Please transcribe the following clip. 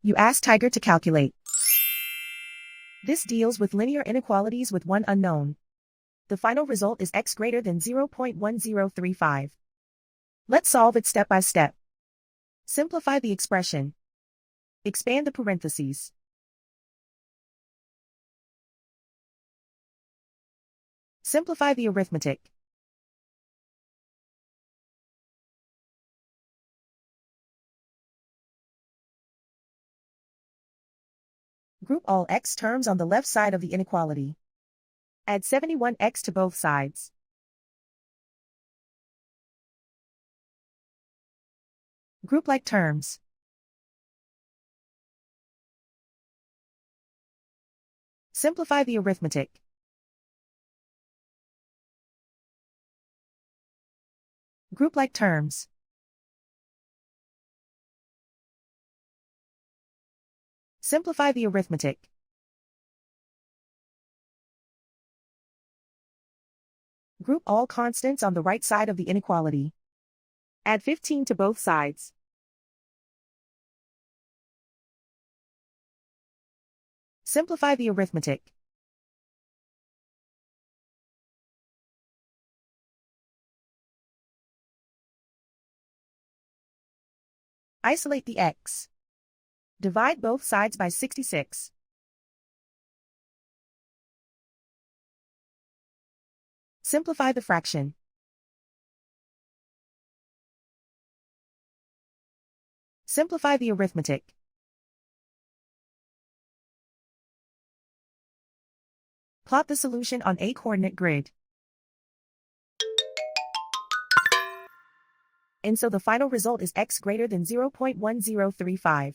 You ask Tiger to calculate. This deals with linear inequalities with one unknown. The final result is x greater than 0.1035. Let's solve it step by step. Simplify the expression. Expand the parentheses. Simplify the arithmetic. Group all x terms on the left side of the inequality. Add 71x to both sides. Group like terms. Simplify the arithmetic. Group like terms. Simplify the arithmetic. Group all constants on the right side of the inequality. Add 15 to both sides. Simplify the arithmetic. Isolate the x. Divide both sides by 66. Simplify the fraction. Simplify the arithmetic. Plot the solution on a coordinate grid. And so the final result is x greater than 0.1035.